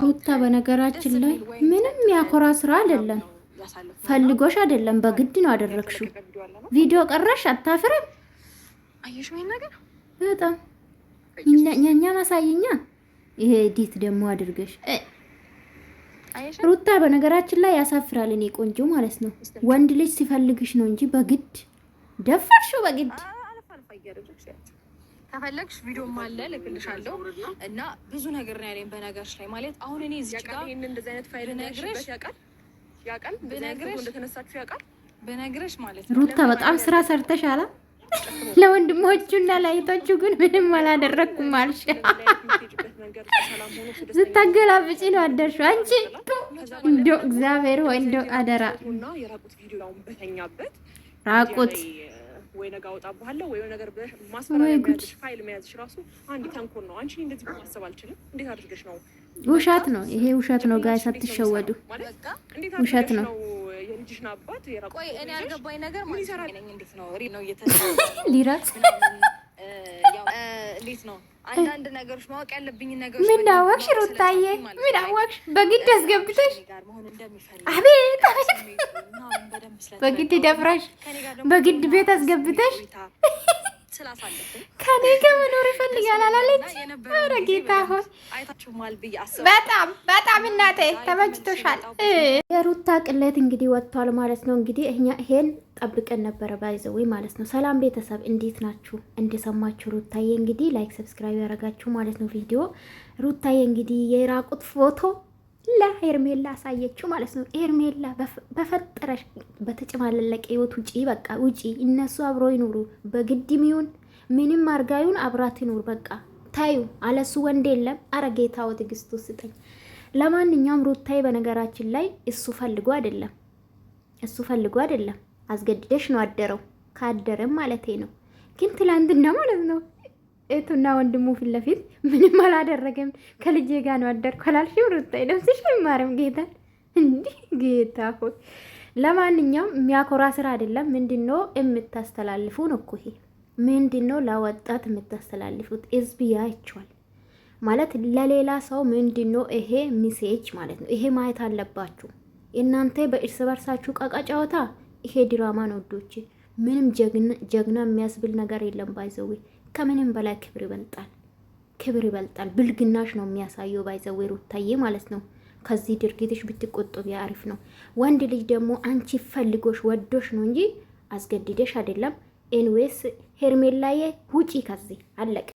ሩታ በነገራችን ላይ ምንም ያኮራ ስራ አይደለም። ፈልጎሽ አይደለም፣ በግድ ነው አደረግሽው። ቪዲዮ ቀረሽ አታፍርም? አየሽ ወይ ነገር በጣም እኛ ማሳየኛ። ይሄ ዲት ደግሞ አድርገሽ ሩታ በነገራችን ላይ ያሳፍራል። እኔ ቆንጆ ማለት ነው ወንድ ልጅ ሲፈልግሽ ነው እንጂ በግድ ደፈርሽው በግድ ከፈለግሽ ቪዲዮ ማለ ልክልሻለሁ እና ብዙ ነገር ነው ያለኝ በነገርሽ ላይ ማለት አሁን እኔ እዚህ ጋር ይሄን እንደዚህ አይነት ፋይል ነግረሽ ያቃል በነገርሽ እንደተነሳችሁ ያቃል በነገርሽ ማለት ነው። ሩታ በጣም ስራ ሰርተሻላ። ለወንድሞቹና ለአይቶቹ ግን ምንም አላደረኩም አልሽ። ስታገላብጪ ነው አደርሽው አንቺ። እንደው እግዚአብሔር ሆይ እንደው አደራ ራቁት ወይ ነገ አወጣብሃለሁ ወይ ነገር ማስፈራሪያ ፋይል መያዝሽ ራሱ አንድ ተንኮል ነው። አንቺ እንደዚህ ማሰብ አልችልም። እንዴት አድርገሽ ነው? ውሸት ነው ይሄ፣ ውሸት ነው ጋይስ፣ አትሸወዱ። ውሸት ነው። የልጅሽን አባት ቆይ እኔ ያልገባኝ ነገር ማለት ነው እንዴት ነው ነው እየተሰራ ሊራስ እንዴት ነው አንዳንድ ነገሮች ማወቅ ያለብኝ ነገሮች ምን አወቅሽ ሩታዬ? ምን አወቅሽ? በግድ አስገብተሽ አቤት በግድ ደፍራሽ በግድ ቤት አስገብተሽ ከኔ ጋር መኖር ይፈልጋል አላለች? ኧረ ጌታ ሆይ በጣም እናቴ ተመችቶሻል። የሩታ ቅሌት እንግዲህ ወጥቷል ማለት ነው። እንግዲህ እኛ ይሄን ጠብቀን ነበረ ባይዘው ማለት ነው። ሰላም ቤተሰብ እንዴት ናችሁ? እንደሰማችሁ ሩታዬ እንግዲህ ላይክ ሰብስክራይብ ያደረጋችሁ ማለት ነው። ቪዲዮ ሩታዬ እንግዲህ የራቁት ፎቶ ለሄርሜላ አሳየችው ማለት ነው። ሄርሜላ በፈጠረሽ በተጨማለቀ ህይወት ውጪ፣ በቃ ውጪ። እነሱ አብሮ ይኑሩ በግድም ይሁን ምንም አርጋዩን አብራት ይኑር። በቃ ታዩ አለሱ ወንድ የለም። አረ ጌታው ትዕግስቱ ስጠኝ። ለማንኛውም ሩታዬ በነገራችን ላይ እሱ ፈልጎ አይደለም አስገድደሽ ነው አደረው። ካደረም ማለቴ ነው። ግን ትላንትና ማለት ነው እቱና ወንድሙ ፊት ለፊት ምንም አላደረገም። ከልጄ ጋር ነው አደርኩ አላልሽም? ሩታዬ ነፍስሽ አይማርም። ጌታ እንዲህ ጌታ ሆይ። ለማንኛውም የሚያኮራ ስራ አይደለም። ምንድነው የምታስተላልፉ ነው እኮ ይሄ ምንድነው ለወጣት የምታስተላልፉት? ህዝብ ያይቻል ማለት ለሌላ ሰው ምንድነው ይሄ ሚሴጅ ማለት ነው። ይሄ ማየት አለባችሁ እናንተ በእርስ በርሳችሁ ቃቃ ጨዋታ። ይሄ ድራማ ነው ወዶቼ። ምንም ጀግና የሚያስብል ነገር የለም። ባይዘዌ ከምንም በላይ ክብር ይበልጣል። ብልግናሽ ነው የሚያሳየው ባይዘዌ ሩታዬ ማለት ነው። ከዚህ ድርጊትሽ ብትቆጠቢ አሪፍ ነው። ወንድ ልጅ ደግሞ አንቺ ፈልጎሽ ወዶሽ ነው እንጂ አስገድደሽ አይደለም። ኤንዌስ ሄርሜላዬ ውጪ ከዚህ አለቀ።